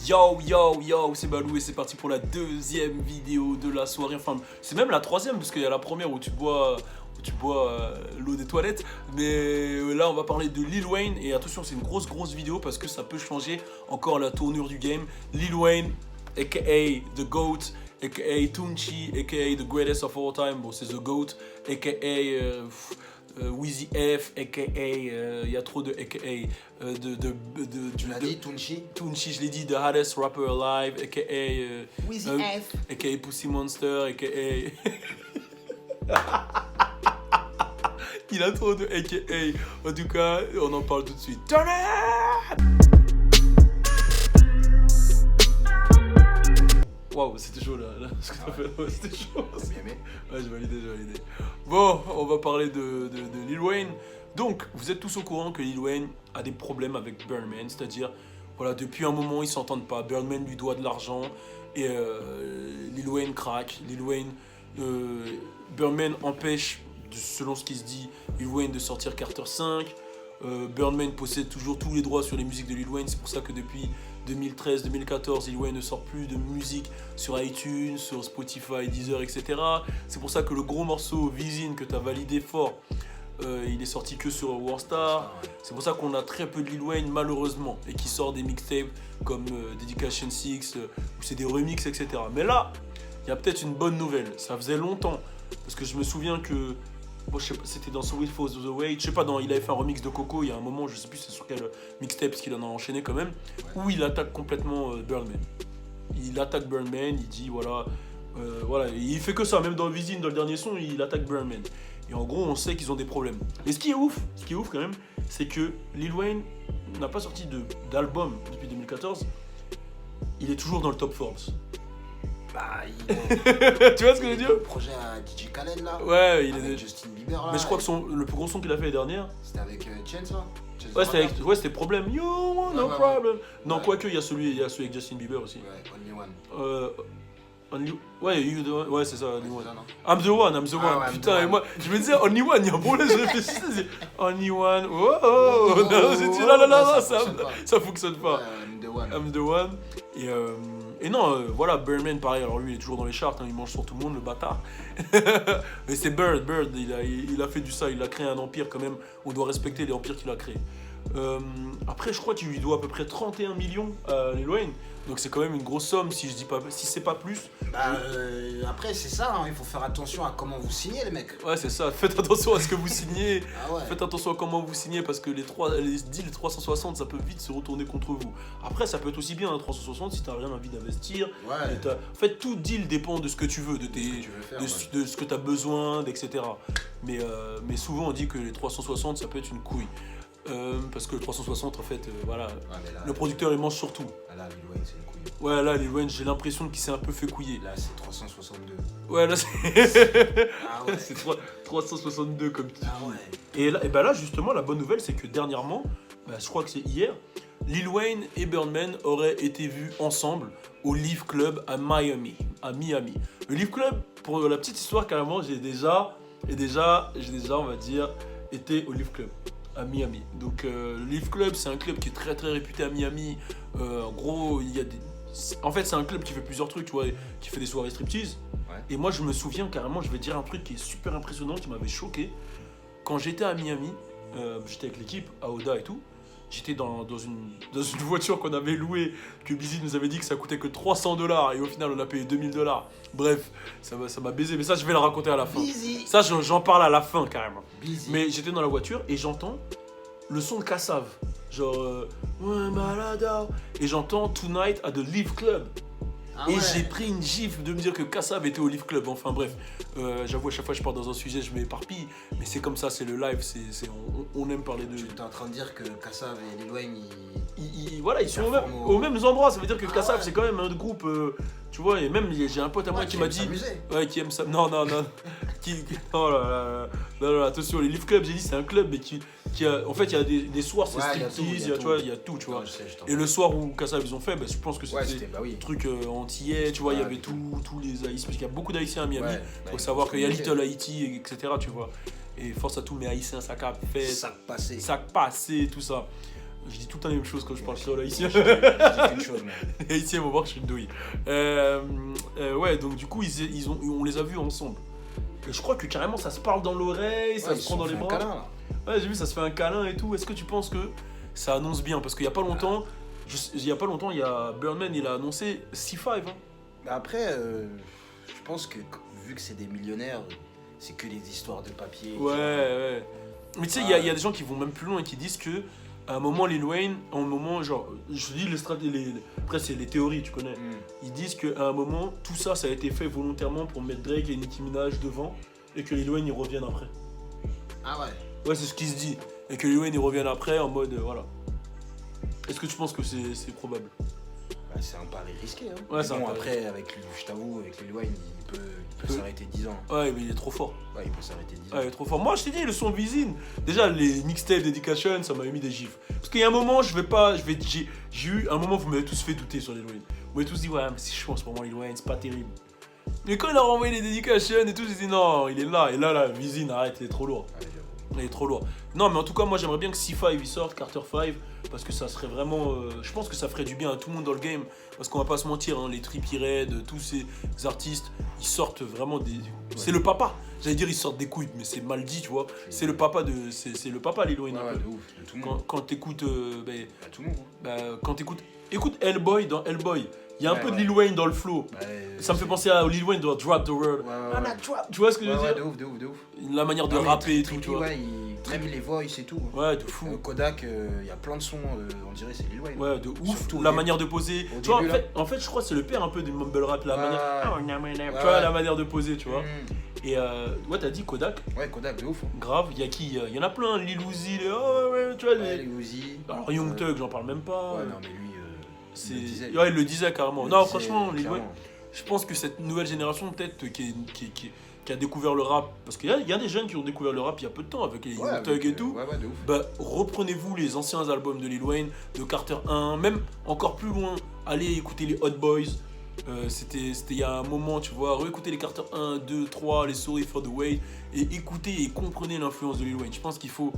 Yo, c'est Balou et c'est parti pour la deuxième vidéo de la soirée. Enfin, c'est même la troisième parce qu'il y a la première où tu bois l'eau des toilettes. Mais là, on va parler de Lil Wayne. Et attention, c'est une grosse vidéo parce que ça peut changer encore la tournure du game. Lil Wayne, aka The GOAT, aka Tunchi, aka The Greatest of All Time. Bon, c'est The GOAT, aka... Weezy F, aka, y a trop de aka, tu l'as dit, Tunchi? Tunchi, je l'ai dit, the hottest rapper alive, aka, Weezy F, aka Pussy Monster, aka, il a trop de aka, en tout cas, on en parle tout de suite. Turn it! Waouh, c'était chaud là, ce que t'as fait là, c'était chaud. Bien aimé. Ouais, j'ai validé. Bon, on va parler de Lil Wayne. Donc, vous êtes tous au courant que Lil Wayne a des problèmes avec Birdman, c'est-à-dire, voilà, depuis un moment, ils s'entendent pas. Birdman lui doit de l'argent et Lil Wayne craque. Birdman empêche, selon ce qui se dit, Lil Wayne de sortir Carter 5. Birdman possède toujours tous les droits sur les musiques de Lil Wayne, c'est pour ça que depuis 2013-2014, Lil Wayne ne sort plus de musique sur iTunes, sur Spotify, Deezer, etc. C'est pour ça que le gros morceau Vizine que tu as validé fort, il est sorti que sur Warstar. C'est pour ça qu'on a très peu de Lil Wayne malheureusement et qui sort des mixtapes comme Dedication 6 où c'est des remixes, etc. Mais là, il y a peut-être une bonne nouvelle. Ça faisait longtemps parce que je me souviens que bon, je sais pas, c'était dans So It Falls the Way, je sais pas, il avait fait un remix de Coco il y a un moment, je sais plus c'est sur quel mixtape parce qu'il en a enchaîné quand même, où il attaque complètement Birdman. Il attaque Birdman, il dit voilà, il fait que ça, même dans Vizine, dans le dernier son, il attaque Birdman. Et en gros, on sait qu'ils ont des problèmes. Et ce qui est ouf quand même, c'est que Lil Wayne n'a pas sorti d'album depuis 2014, il est toujours dans le top Forbes. Bah, tu vois ce que je veux dire? Le projet à DJ Khaled là. Ouais, il avec est. Justin Bieber là. Mais je crois que le plus gros son qu'il a fait l'année dernière. C'était avec Chance là. Ouais, c'était Problème. You want no problem. Non, quoique, il y a celui avec Justin Bieber aussi. Ouais, Only One. Ouais, c'est ça, Only One. Ça, non I'm the one. Ouais, Putain, et moi, je me disais Only One, il y a un problème, je réfléchissais. Only One, non, ça fonctionne pas. I'm the one. Et non, voilà, Birdman, pareil, alors lui, il est toujours dans les charts, il mange sur tout le monde, le bâtard. Mais c'est Bird, il a fait du ça, il a créé un empire quand même, on doit respecter les empires qu'il a créés. Après, je crois qu'il lui doit à peu près 31 millions à Lil Wayne. Donc c'est quand même une grosse somme si c'est pas plus. Après c'est ça, hein, il faut faire attention à comment vous signez les mecs. Ouais c'est ça, faites attention à ce que vous signez. Ah ouais. Faites attention à comment vous signez parce que les deals 360 ça peut vite se retourner contre vous. Après ça peut être aussi bien 360 si t'as rien envie d'investir. Ouais. En fait tout deal dépend de ce que tu veux, de ce que t'as besoin, etc. Mais souvent on dit que les 360 ça peut être une couille. Parce que le 360 en fait voilà, le producteur il mange surtout. Là Lil Wayne c'est une couille. Ouais là Lil Wayne j'ai l'impression qu'il s'est un peu fait couiller. Là c'est 362. Ouais là c'est Ah ouais. c'est 362 comme tu dis. Ah ouais. Et là justement la bonne nouvelle c'est que dernièrement, je crois que c'est hier, Lil Wayne et Birdman auraient été vus ensemble au Live Club à Miami. Le Live Club, pour la petite histoire carrément, j'ai déjà on va dire été au Live Club à Miami. Donc le Live Club c'est un club qui est très réputé à Miami. En gros en fait c'est un club qui fait plusieurs trucs, tu vois, qui fait des soirées striptease. Ouais. Et moi je me souviens carrément, je vais dire un truc qui est super impressionnant, qui m'avait choqué. Quand j'étais à Miami, j'étais avec l'équipe, à Oda et tout. J'étais dans une voiture qu'on avait louée, que Busy nous avait dit que ça coûtait que $300 et au final on a payé $2000. Bref, ça m'a baisé, mais ça je vais le raconter à la fin. Busy. Ça j'en parle à la fin carrément. Busy. Mais j'étais dans la voiture et j'entends le son de Kassav, genre ouais malade, et j'entends Tonight at the Live Club. Ah et ouais. j'ai pris une gifle de me dire que Kassav était au Live Club. Enfin bref, j'avoue à chaque fois que je pars dans un sujet je m'éparpille, mais c'est comme ça, c'est le live, on aime parler de... Tu es en train de dire que Kassav et Lil Wayne ils sont aux mêmes endroits, ça veut dire que Kassav ouais. c'est quand même un groupe, tu vois, et même j'ai un pote à moi qui m'a dit... Ouais, qui aime ça. Non. Oh là là, attention, les Live Club, j'ai dit c'est un club mais qui a, en fait il y a des soirs c'est striptease, tu vois, il y a tout, tu vois. Et le soir où Kassav ils ont fait, je pense que c'était un truc antillais, tu vois, il y avait tous les Haïtiens, parce qu'il y a beaucoup d'Haïtiens à Miami, faut savoir qu'il y a Little Haïti, etc. tu vois. Et force à tous mes Haïtiens, sac passé, tout ça. Je dis tout le temps la même chose quand je parle créole haïtien. Je dis qu'une chose, moi. Les haïtiens vont voir que je suis une douille. Ouais, donc du coup, on les a vus ensemble. Et je crois que carrément ça se parle dans l'oreille, ça se prend dans les bras. Câlin, là. Ouais, j'ai vu, ça se fait un câlin et tout. Est-ce que tu penses que ça annonce bien? Parce qu'il y a pas longtemps, il y a Birdman, il a annoncé C5. Hein. Après, je pense que vu que c'est des millionnaires, c'est que des histoires de papier. Ouais. Mais tu sais, il y a des gens qui vont même plus loin et qui disent que à un moment, Lil Wayne, genre, je dis après c'est les théories, tu connais. Ils disent qu'à un moment, tout ça, ça a été fait volontairement pour mettre Drake et Nicki Minaj devant et que Lil Wayne, il revienne après. Ah ouais. Ouais, c'est ce qui se dit. Et que Lil Wayne, il revienne après en mode, voilà. Est-ce que tu penses que c'est probable? Bah, c'est un pari risqué. Hein. Ouais, c'est bon, un pari. après, je t'avoue, avec Lil Wayne, il peut s'arrêter 10 ans. Ouais, mais il est trop fort. Ouais, il peut s'arrêter 10 ans. Ouais, il est trop fort. Moi, je t'ai dit, le son Vizine, déjà, les mixtapes Dedication, ça m'a mis des gifs. Parce qu'il y a un moment, j'ai eu un moment, vous m'avez tous fait douter sur Lil Wayne. Vous m'avez tous dit, ouais, mais c'est chaud en ce moment, Lil Wayne, c'est pas terrible. Mais quand il a renvoyé les Dedication et tout, j'ai dit, non, il est là. Et là, Vizine, arrête, il est trop lourd. Ouais, Il est trop lourd. Non, mais en tout cas, moi, j'aimerais bien que C5 il sorte, Carter 5, parce que ça serait vraiment. Je pense que ça ferait du bien à tout le monde dans le game. Parce qu'on va pas se mentir, hein, les Trippie Redd, tous ces artistes, ils sortent vraiment des. C'est le papa. J'allais dire, ils sortent des couilles, mais c'est mal dit, tu vois. C'est le papa de. C'est le papa, Lil Wayne. ouais, de ouf, de tout le monde. Quand t'écoutes. Tout le monde. Quand t'écoutes. Écoute Hellboy dans Hellboy. Il y a un peu de Lil Wayne dans le flow. Ça me fait penser à Lil Wayne dans Drop the World. Tu vois ce que je veux dire? De ouf. La manière de rapper et tout, tu vois. Ouais, même les voice et tout. Ouais, de fou. Kodak, il y a plein de sons, on dirait c'est Lil Wayne. Ouais, de ouf. Surtout la manière de poser. Tu vois, en fait, je crois que c'est le père un peu du mumble rap. La manière. Tu vois, la manière de poser, tu vois. Et ouais, t'as dit Kodak. Ouais, Kodak, de ouf. Grave, il y a qui? Il y en a plein. Lil Uzi, tu vois. Lil Uzi. Alors, Young Thug, j'en parle même pas. Ouais, non, mais lui. Ouais, il le disait carrément. Non, franchement, Lil Wayne, clairement. je pense que cette nouvelle génération, peut-être, qui a découvert le rap, parce qu'il y a des jeunes qui ont découvert le rap il y a peu de temps avec les Young Thug et tout. Ouais, de ouf. Bah, reprenez-vous les anciens albums de Lil Wayne, de Carter 1, même encore plus loin, allez écouter les Hot Boys. C'était il y a un moment, tu vois, réécoutez les Carter 1, 2, 3, les Sorry for the Wait, et écoutez et comprenez l'influence de Lil Wayne. Je pense qu'il faut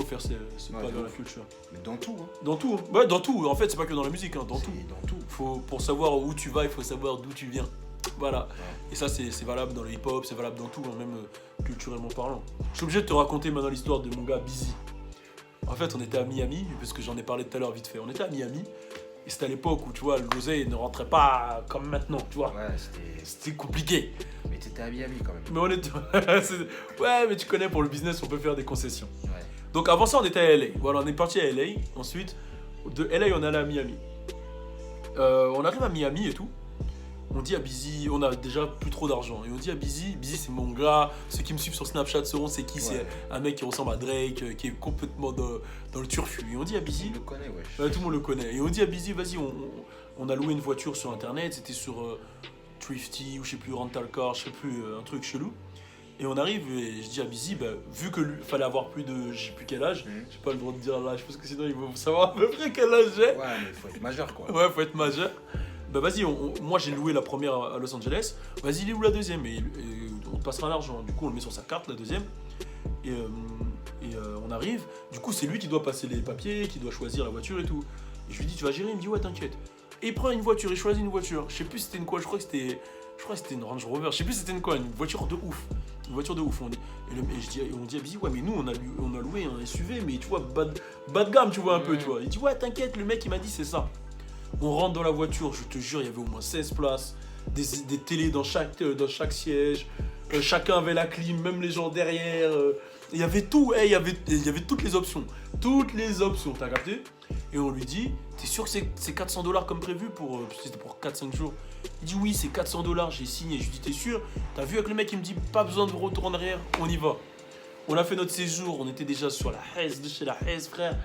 faire ce pas dans la culture. Mais dans tout, hein. Dans tout, ouais, dans tout. En fait, c'est pas que dans la musique, hein, dans tout. Dans tout. Pour savoir où tu vas, il faut savoir d'où tu viens. Voilà. Ouais. Et ça, c'est valable dans le hip-hop, c'est valable dans tout, hein, même culturellement parlant. Je suis obligé de te raconter maintenant l'histoire de mon gars Busy. En fait, on était à Miami, parce que j'en ai parlé tout à l'heure vite fait. On était à Miami, et c'était à l'époque où, tu vois, l'oseille ne rentrait pas comme maintenant, tu vois. Ouais, c'était compliqué. Mais t'étais à Miami quand même. Mais on était... ouais, mais tu connais, pour le business, on peut faire des concessions. Ouais. Donc avant ça, on était à LA. Voilà, on est parti à LA. Ensuite, de LA, on est allé à Miami. On arrive à Miami et tout. On dit à Busy, on a déjà plus trop d'argent. Et on dit à Busy c'est mon gars. Ceux qui me suivent sur Snapchat sauront c'est qui. C'est un mec qui ressemble à Drake, qui est complètement dans le turfu. Et on dit à Busy. Tout le monde le connaît, ouais. Tout le monde le connaît. Et on dit à Busy, vas-y, on a loué une voiture sur internet. C'était sur Thrifty ou je sais plus, Rental Car, je sais plus, un truc chelou. Et on arrive et je dis à Busy, vu que lui, fallait avoir plus de, je sais plus quel âge, j'ai pas le droit de dire l'âge parce que sinon ils vont savoir à peu près quel âge j'ai. Ouais, mais faut être majeur quoi. Ouais, faut être majeur. Bah vas-y, moi j'ai loué la première à Los Angeles, vas-y il est où la deuxième et on te passera l'argent. Du coup on le met sur sa carte la deuxième et on arrive. Du coup c'est lui qui doit passer les papiers, qui doit choisir la voiture et tout. Et je lui dis tu vas gérer, il me dit ouais t'inquiète. Et il prend une voiture, il choisit une voiture. Je sais plus c'était une quoi, je crois que c'était une Range Rover, je sais plus c'était une quoi, une voiture de ouf. Une voiture de ouf. On dit à Busy, ouais, mais nous on a loué un SUV, mais tu vois, bas de gamme, tu vois, un peu, tu vois. Il dit, ouais, t'inquiète, le mec il m'a dit, c'est ça. On rentre dans la voiture, je te jure, il y avait au moins 16 places, des télés dans chaque siège, chacun avait la clim, même les gens derrière. Il y avait tout, il y avait toutes les options. Toutes les options, t'as capté? Et on lui dit, t'es sûr que c'est $400 comme prévu c'était pour 4-5 jours? Il dit oui, c'est $400, j'ai signé. Je lui dis, t'es sûr? T'as vu avec le mec, il me dit, pas besoin de retour en arrière, on y va. On a fait notre séjour, on était déjà sur la Hesse, de chez la Hesse, frère.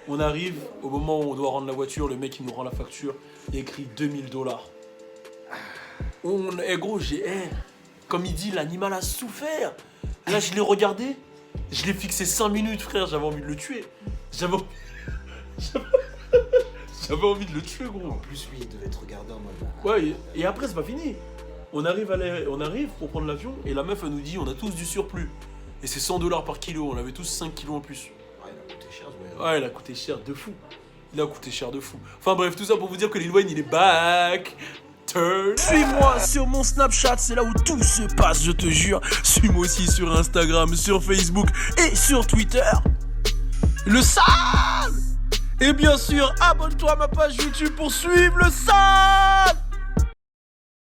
On arrive, au moment où on doit rendre la voiture, le mec il nous rend la facture, il écrit $2000. Gros, comme il dit, l'animal a souffert. Là, je l'ai regardé, je l'ai fixé 5 minutes, frère, j'avais envie de le tuer. J'avais envie de le tuer, gros. En plus, lui, il devait te regarder en mode. Ouais, et après, c'est pas fini. On arrive pour prendre l'avion, et la meuf, elle nous dit, on a tous du surplus. Et c'est $100 par kilo, on avait tous 5 kilos en plus. Ouais, il a coûté cher, ouais, elle a coûté cher de fou. il a coûté cher de fou. Enfin bref, tout ça pour vous dire que Lil Wayne il est back. Turn. Suis-moi sur mon Snapchat, c'est là où tout se passe, je te jure. Suis-moi aussi sur Instagram, sur Facebook et sur Twitter. Le sale. Et bien sûr, abonne-toi à ma page YouTube pour suivre le sale.